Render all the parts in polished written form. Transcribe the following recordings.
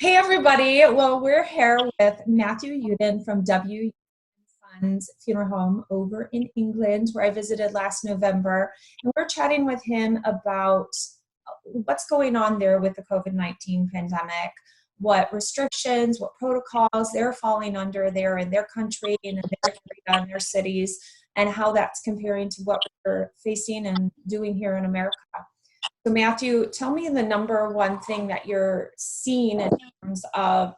Hey everybody. Well, we're here with Matthew Uden from W. Son's Funeral Home over in England, where I visited last November. And we're chatting with him about what's going on there with the COVID-19 pandemic, what restrictions, what protocols they're falling under there in their country and in their area and their cities, and how that's comparing to what we're facing and doing here in America. So Matthew, tell me the number one thing that you're seeing in terms of,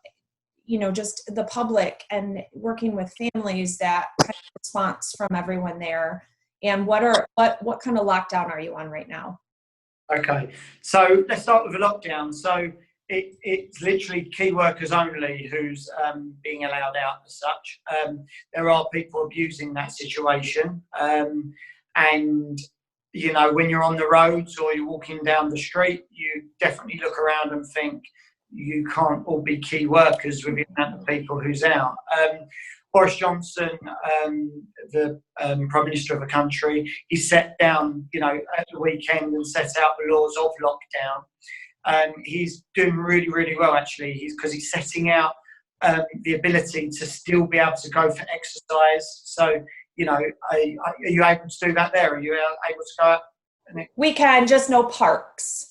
just the public and working with families, that kind of response from everyone there, and what kind of lockdown are you on right now? Okay, so let's start with the lockdown. So it's literally key workers only who's being allowed out as such. There are people abusing that situation, and when you're on the roads or you're walking down the street, you definitely look around and think you can't all be key workers with the amount of people who's out. Boris Johnson, the Prime Minister of the country, he set down, at the weekend and set out the laws of lockdown. He's doing really, really well, actually, because he's setting out the ability to still be able to go for exercise. So, are you able to do that there? Are you able to go out? We can, just no parks.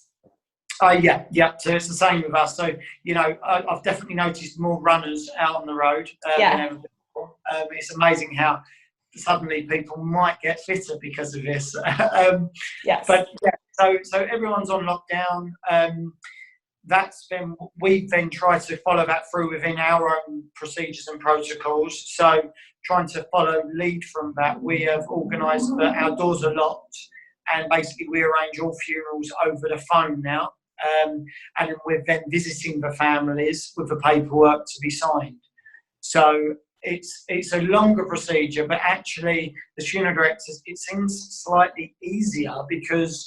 Yeah. So it's the same with us. So, I've definitely noticed more runners out on the road than ever before. It's amazing how suddenly people might get fitter because of this. Yes. But yeah, so everyone's on lockdown. We've then tried to follow that through within our own procedures and protocols. So trying to lead from that, we have organised that our doors are locked, and basically we arrange all funerals over the phone now. And we're then visiting the families with the paperwork to be signed. So it's a longer procedure, but actually the funeral directors, it seems slightly easier because,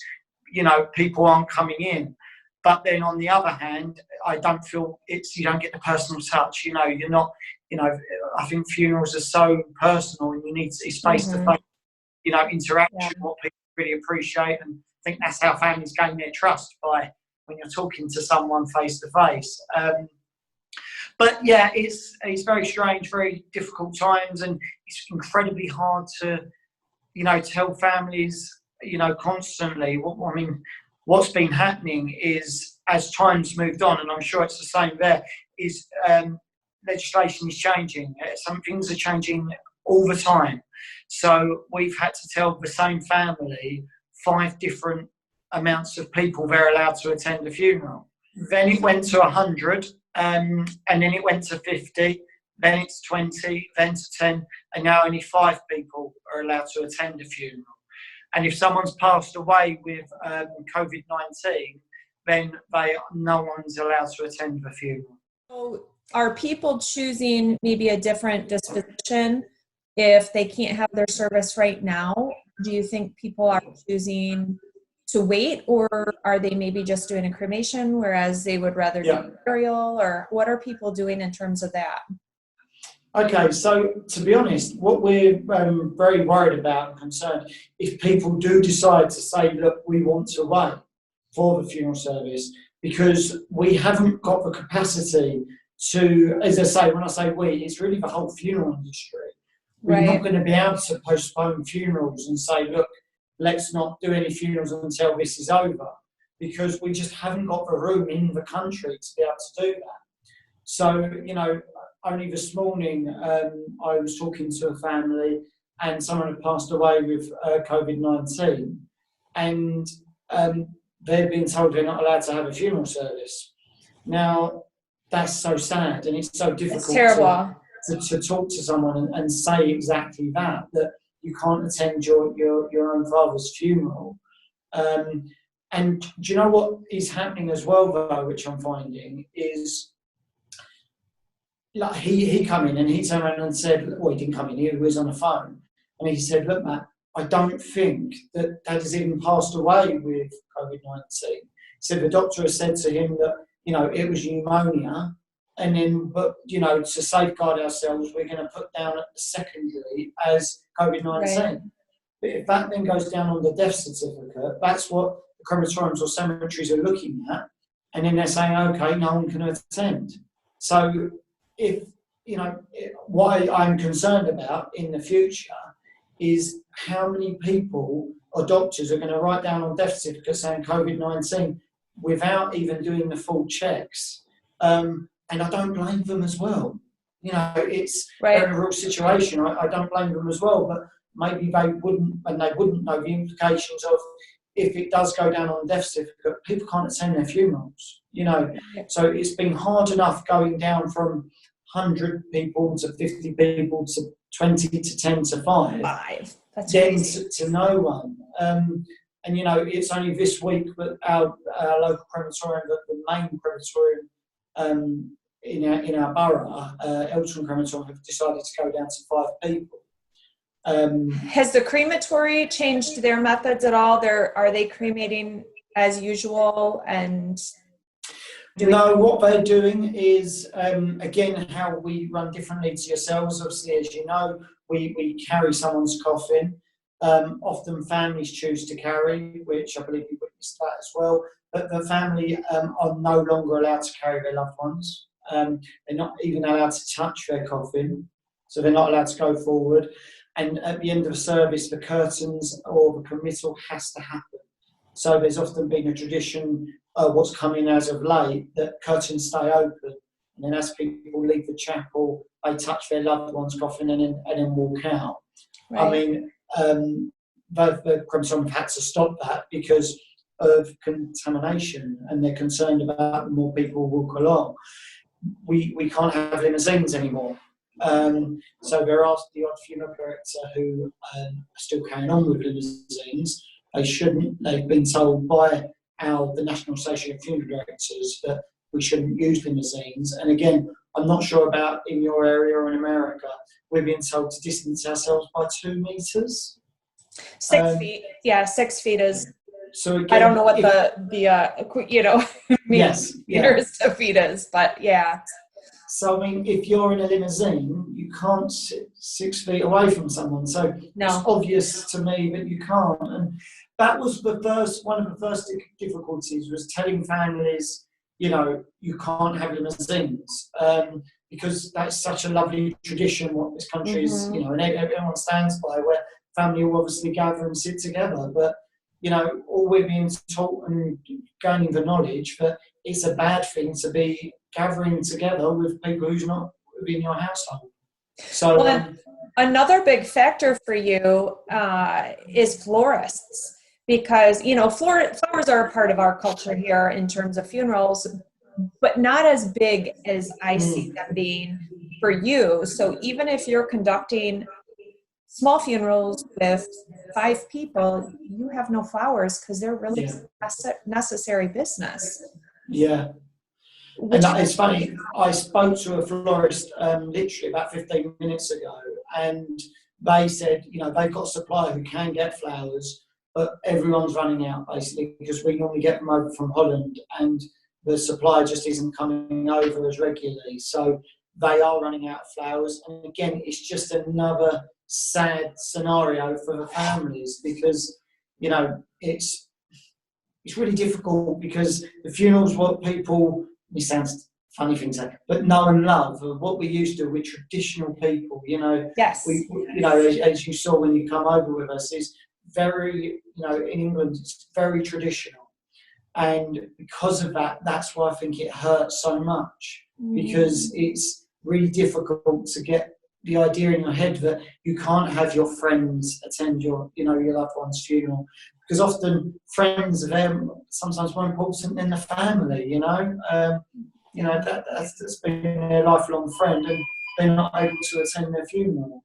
people aren't coming in. But then on the other hand, I don't feel you don't get the personal touch. You're not, I think funerals are so personal, and you need to see face-to-face, interaction, what people really appreciate. And I think that's how families gain their trust, by when you're talking to someone face-to-face. But yeah, it's very strange, very difficult times, and it's incredibly hard to, tell families, constantly. What's been happening is, as time's moved on, and I'm sure it's the same there, is legislation is changing. Some things are changing all the time. So we've had to tell the same family 5 different amounts of people they're allowed to attend a funeral. Then it went to 100, and then it went to 50, then it's 20, then to 10, and now only 5 people are allowed to attend a funeral. And if someone's passed away with COVID-19, then no one's allowed to attend the funeral. So are people choosing maybe a different disposition if they can't have their service right now? Do you think people are choosing to wait, or are they maybe just doing a cremation, whereas they would rather do burial? Or what are people doing in terms of that? Okay, so to be honest, what we're very worried about and concerned, if people do decide to say, look, we want to wait for the funeral service, because we haven't got the capacity to, as I say, when I say we, it's really the whole funeral industry. We're not going to be able to postpone funerals and say, look, let's not do any funerals until this is over, because we just haven't got the room in the country to be able to do that. So, only this morning I was talking to a family, and someone had passed away with COVID-19, and they're being told they're not allowed to have a funeral service. Now, that's so sad, and it's so difficult to talk to someone and say exactly that you can't attend your own father's funeral. And do you know what is happening as well, though, which I'm finding, is like he come in and he turned around and said, well, he didn't come in, he was on the phone, and he said, look, Matt, I don't think that has even passed away with COVID-19. He said the doctor has said to him that, it was pneumonia, and then, but, to safeguard ourselves, we're going to put down at the secondary as COVID-19. Right. But if that then goes down on the death certificate, that's what the crematoriums or cemeteries are looking at, and then they're saying, okay, no one can attend. So if, you know, what I'm concerned about in the future is how many people or doctors are going to write down on death certificates saying COVID-19 without even doing the full checks. And I don't blame them as well. You know, it's Right. a real situation. I don't blame them as well, but maybe they wouldn't, and they wouldn't know the implications of if it does go down on a death certificate, people can't attend their funerals, you know. So it's been hard enough going down from 100 people to 50 people to 20 to 10 to 5. That's then crazy. to no one. And, you know, it's only this week that our local crematorium, the main crematorium in our borough, Elton Crematorium, have decided to go down to 5 people. Has the crematory changed their methods at all? Are they cremating as usual? And no, what they're doing is, again, how we run differently to yourselves. Obviously, as you know, we carry someone's coffin. Often families choose to carry, which I believe you witnessed that as well. But the family are no longer allowed to carry their loved ones. They're not even allowed to touch their coffin, so they're not allowed to go forward. And at the end of the service, the curtains or the committal has to happen. So there's often been a tradition, what's coming as of late, that curtains stay open. And then as people leave the chapel, they touch their loved one's coffin and then walk out. Right. I mean, the crematorium had to stop that because of contamination, and they're concerned about more people walk along. We can't have limousines anymore. So there are the odd funeral director who are still carrying on with limousines. They shouldn't. They've been told by the National Association of Funeral Directors that we shouldn't use limousines. And again, I'm not sure about in your area or in America. We're being told to distance ourselves by 2 meters. 6 feet. Yeah, 6 feet is. So again, I don't know what the you know meters to feet is, but yeah. So I mean, if you're in a limousine, you can't sit 6 feet away from someone. So no. It's obvious to me that you can't. And that was one of the first difficulties was telling families, you know, you can't have limousines because that's such a lovely tradition. What this country is, you know, and everyone stands by, where family will obviously gather and sit together. But you know, all we're being taught and gaining the knowledge that it's a bad thing to be gathering together with people who's not within your household. So another big factor for you is florists, because you know flowers are a part of our culture here in terms of funerals, but not as big as I see them being for you. So even if you're conducting small funerals with 5 people, you have no flowers because they're really necessary business. Yeah. And it's funny, I spoke to a florist literally about 15 minutes ago, and they said, you know, they've got a supplier who can get flowers, but everyone's running out basically because we normally get them over from Holland and the supplier just isn't coming over as regularly. So they are running out of flowers. And again, it's just another sad scenario for the families because, you know, it's really difficult because the funeral's what people, it sounds funny thing to say, but know and love, what we used to with traditional people, you know. Yes. We, you know, as you saw when you come over with us, is very, you know, in England, it's very traditional. And because of that, that's why I think it hurts so much, because it's really difficult to get the idea in your head that you can't have your friends attend your, you know, your loved one's funeral, because often friends are them sometimes more important than the family, you know. You know, that's been their lifelong friend, and they're not able to attend their funeral.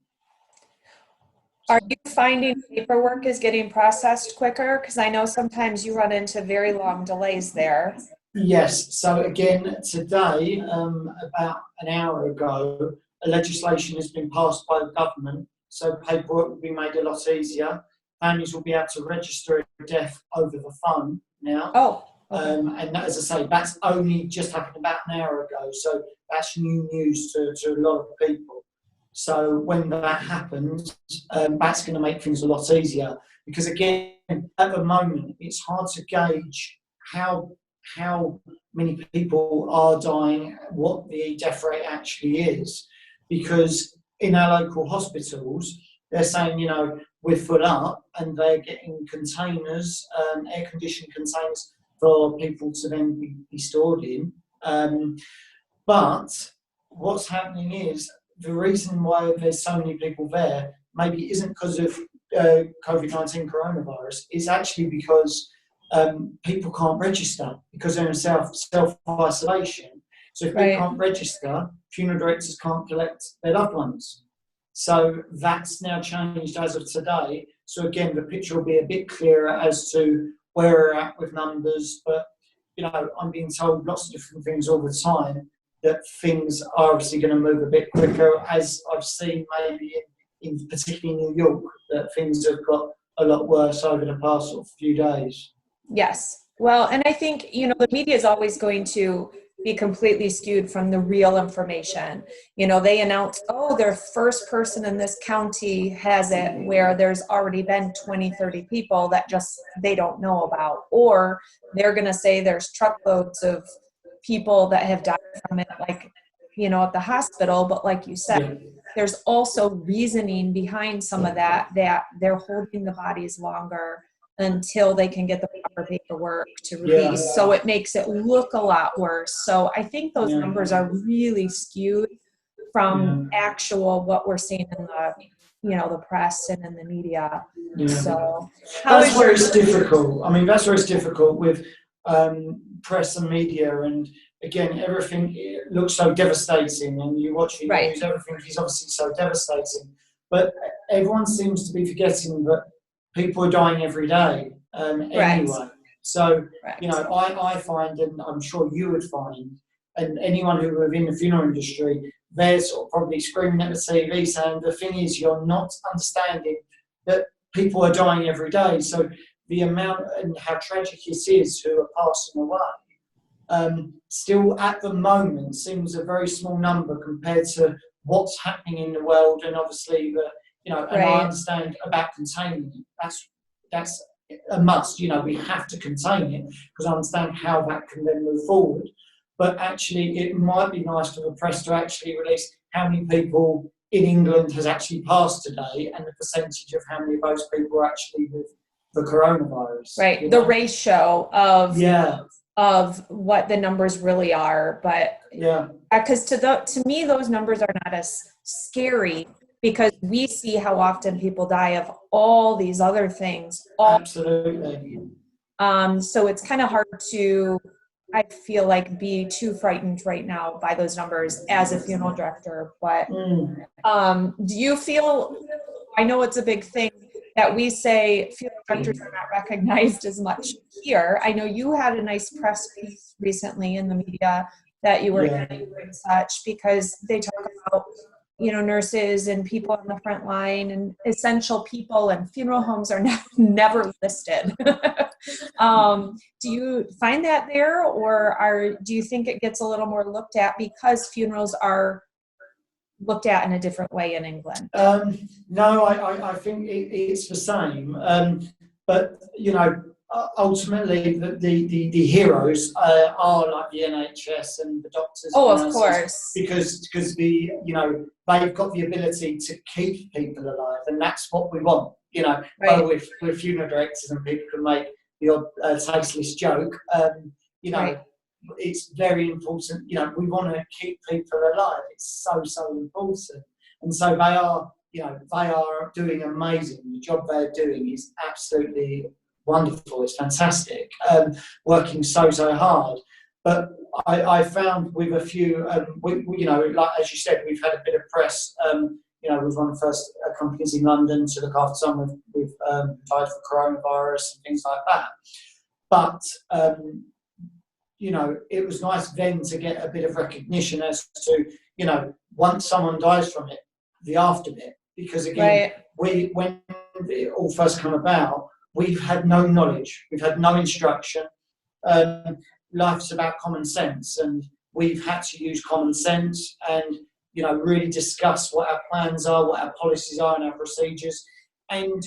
Are you finding paperwork is getting processed quicker? Because I know sometimes you run into very long delays there. Yes. So again, today, about an hour ago, a legislation has been passed by the government, so paperwork will be made a lot easier. Families will be able to register a death over the phone now. Oh. Okay. And that, as I say, that's only just happened about an hour ago, so that's new news to a lot of people. So when that happens, that's going to make things a lot easier, because again, at the moment, it's hard to gauge how how many people are dying, what the death rate actually is, because in our local hospitals, they're saying, you know, we're full up, and they're getting containers, air-conditioned containers for people to then be stored in. But what's happening is the reason why there's so many people there maybe isn't because of COVID-19 coronavirus. It's actually because people can't register because they're in self-isolation. So if people can't register, funeral directors can't collect their loved ones. So that's now changed as of today. So again, the picture will be a bit clearer as to where we're at with numbers. But, you know, I'm being told lots of different things all the time, that things are obviously going to move a bit quicker, as I've seen maybe in particularly New York, that things have got a lot worse over the past sort of few days. Yes. Well, and I think, you know, the media is always going to be completely skewed from the real information. You know, they announce, oh, their first person in this county has it, where there's already been 20, 30 people that just they don't know about. Or they're going to say there's truckloads of people that have died from it, like, you know, at the hospital. But like you said, there's also reasoning behind some of that they're holding the bodies longer until they can get the proper paperwork to release. So it makes it look a lot worse. So I think those numbers are really skewed from actual what we're seeing in the, you know, the press and in the media. So that's where it's difficult. I mean, that's where it's difficult with press and media. And again, everything looks so devastating, and you watch the news, everything is obviously so devastating. But everyone seems to be forgetting that people are dying every day anyway. So, you know, I find, and I'm sure you would find, and anyone who are in the funeral industry, they're sort of probably screaming at the TV saying, the thing is, you're not understanding that people are dying every day. So the amount and how tragic it is who are passing away, still at the moment seems a very small number compared to what's happening in the world, and obviously the, you know, and I understand about containing it. That's a must. You know, we have to contain it because I understand how that can then move forward. But actually, it might be nice for the press to actually release how many people in England has actually passed today, and the percentage of how many of those people are actually with the coronavirus. Right, the ratio of what the numbers really are. But because to me, those numbers are not as scary, because we see how often people die of all these other things. Absolutely. So it's kind of hard to, I feel like, be too frightened right now by those numbers as a funeral director. But do you feel, I know it's a big thing that we say funeral directors are not recognized as much here. I know you had a nice press piece recently in the media that you were in such, because they talk about, you know, nurses and people on the front line and essential people, and funeral homes are never listed. Do you find that there, or do you think it gets a little more looked at because funerals are looked at in a different way in England? No, I think it's the same. But, you know, ultimately the heroes are like the NHS and the doctors. Oh, of course. Because the, you know, they've got the ability to keep people alive, and that's what we want. You know, with funeral directors, and people can make the odd tasteless joke. You know, it's very important. You know, we want to keep people alive. It's so important, and so they are. You know, they are doing amazing. The job they're doing is absolutely wonderful. It's fantastic. Working so hard. But I found with a few, you know, like as you said, we've had a bit of press. You know, we've one of the first companies in London to look after someone who've died for coronavirus and things like that. But you know, it was nice then to get a bit of recognition as to, you know, once someone dies from it, the after bit. Because again, when it all first came about, we've had no knowledge, we've had no instruction. Life's about common sense, and we've had to use common sense and, you know, really discuss what our plans are, what our policies are, and our procedures, and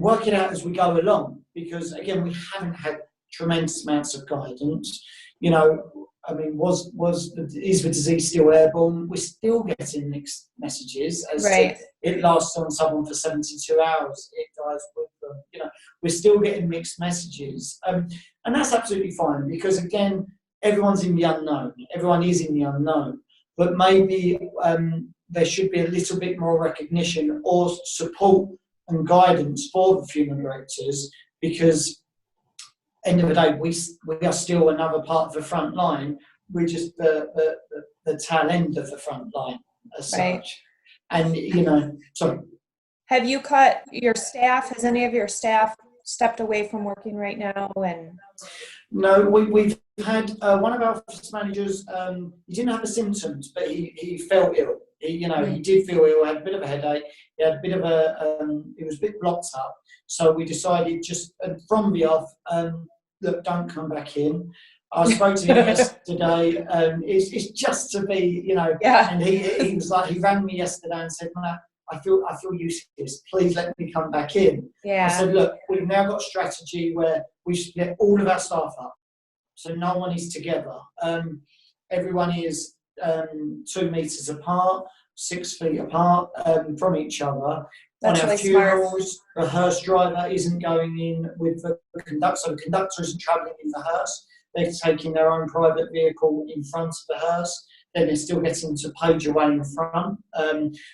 work it out as we go along. Because again, we haven't had tremendous amounts of guidance. You know, I mean, is the disease still airborne? We're still getting mixed messages as to it lasts on someone for 72 hours, it dies with them. You know, we're still getting mixed messages. And that's absolutely fine because, again, everyone's in the unknown. Everyone is in the unknown. But maybe there should be a little bit more recognition or support and guidance for the funeral directors because, end of the day, we are still another part of the front line. We're just the tail end of the front line as such. And, you know, sorry. Have you cut your staff? Has any of your staff stepped away from working right now? And no, we've had one of our office managers, he didn't have the symptoms, but he felt ill. He did feel ill, had a bit of a headache, he had a bit of he was a bit blocked up. So we decided just from the off, look, don't come back in. I spoke to him yesterday. It's just to be, you know, and he was like, he rang me yesterday and said, Matt, I feel useless. Please let me come back in. I said, look, we've now got a strategy where we split all of our staff up, so no one is together. Everyone is 2 meters apart, 6 feet apart from each other. That's on our really funerals, the hearse driver isn't going in with the conductor, so the conductor isn't travelling in the hearse. They're taking their own private vehicle in front of the hearse. Then they're still getting to page away in front.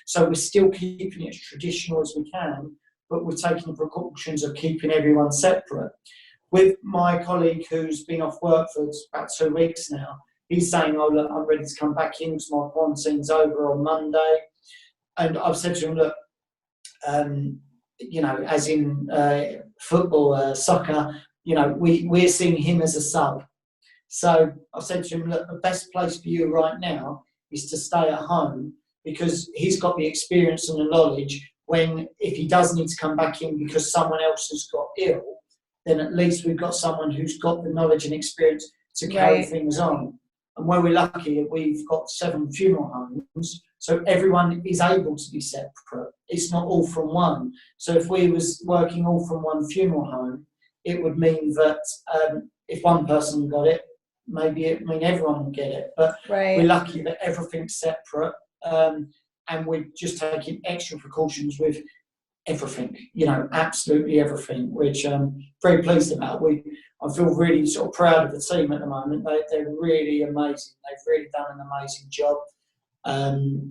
So we're still keeping it as traditional as we can, but we're taking the precautions of keeping everyone separate. With my colleague who's been off work for about 2 weeks now, he's saying, oh, look, I'm ready to come back in because my quarantine's over on Monday. And I've said to him, look, you know, as in football, soccer, you know, we're seeing him as a sub. So I've said to him, look, the best place for you right now is to stay at home because he's got the experience and the knowledge when, if he does need to come back in because someone else has got ill, then at least we've got someone who's got the knowledge and experience to carry things on. And where we're lucky, we've got 7 funeral homes, so everyone is able to be separate. It's not all from one. So if we was working all from one funeral home, it would mean that if one person got it, maybe it mean everyone would get it. But we're lucky that everything's separate, and we're just taking extra precautions with everything, you know, absolutely everything, which I'm very pleased about. I feel really sort of proud of the team at the moment. They're really amazing. They've really done an amazing job.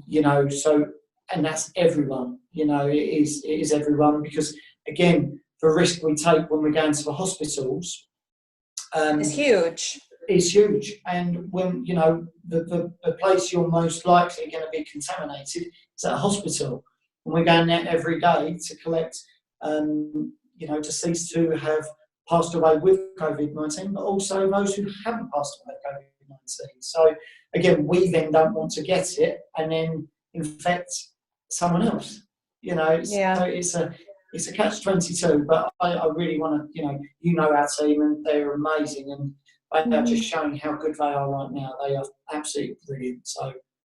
You know, so, and that's everyone, you know, it is everyone because, again, the risk we take when we're going to the hospitals is huge. It's huge. And when, you know, the place you're most likely going to be contaminated is at a hospital. And we're going there every day to collect, you know, deceased who have passed away with COVID-19, but also those who haven't passed away with COVID-19. So, again, we then don't want to get it and then infect someone else. You know, so it's a catch-22, but I really want to, you know our team and they're amazing and they are just showing how good they are right now. They are absolutely brilliant.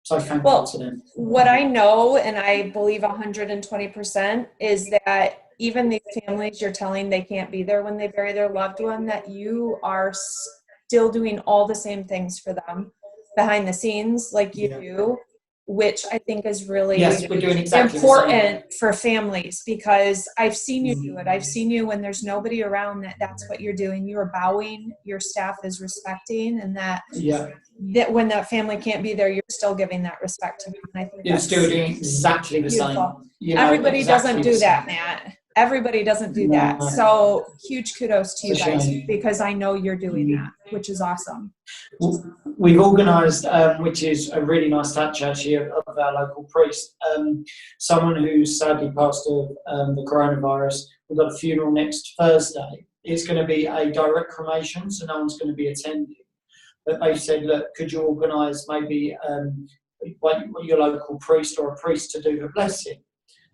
So thankful to them. What I know, and I believe 120%, is that even these families you're telling they can't be there when they bury their loved one, that you are still doing all the same things for them behind the scenes like you do, which I think is really we're doing exactly important for families because I've seen you do it. I've seen you when there's nobody around that's what you're doing. You are bowing, your staff is respecting, and that when that family can't be there, you're still giving that respect to them. And I think you're still doing exactly the same. You know, everybody doesn't do that, Matt. Everybody doesn't do that. So huge kudos to you guys because I know you're doing that, which is awesome. We've organised, which is a really nice touch actually, of our local priest, someone who's sadly passed of the coronavirus. We've got a funeral next Thursday. It's going to be a direct cremation, so no one's going to be attending. But they've said, look, could you organise maybe your local priest or a priest to do the blessing?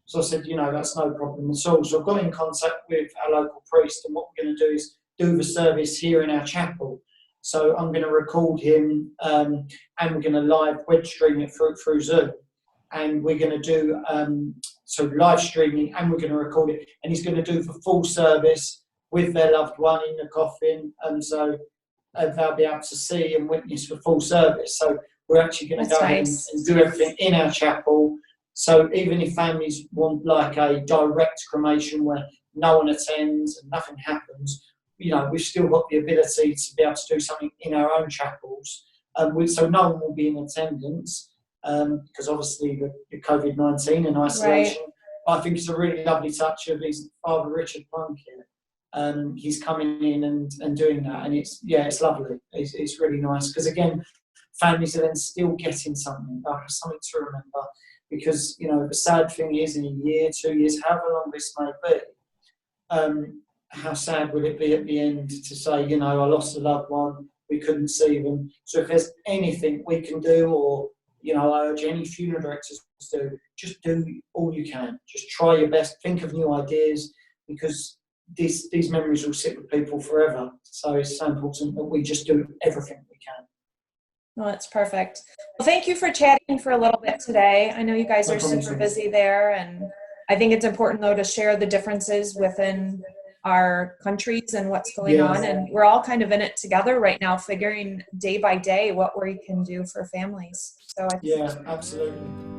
So I said, you know, that's no problem at all. So I've got in contact with our local priest, and what we're going to do is do the service here in our chapel. So I'm going to record him, and we're going to live web stream it through Zoom. And we're going to do so live streaming, and we're going to record it. And he's going to do the full service with their loved one in the coffin, and so they'll be able to see and witness the full service. So we're actually going to go ahead and do everything in our chapel. So even if families want like a direct cremation where no one attends and nothing happens, you know, we've still got the ability to be able to do something in our own chapels. So no one will be in attendance because obviously the COVID-19 and isolation. Right. I think it's a really lovely touch of his Father Richard Plunkett. He's coming in and doing that, and it's lovely. It's really nice because again, families are then still getting something to remember. Because you know the sad thing is, in a year, 2 years, however long this may be, how sad would it be at the end to say, you know, I lost a loved one, we couldn't see them. So if there's anything we can do, or you know, I urge any funeral directors to do, just do all you can. Just try your best. Think of new ideas because these memories will sit with people forever. So it's so important that we just do everything we can. Well, that's perfect. Well, thank you for chatting for a little bit today. I know you guys are super busy there, and I think it's important, though, to share the differences within our countries and what's going on. And we're all kind of in it together right now, figuring day by day what we can do for families. So absolutely.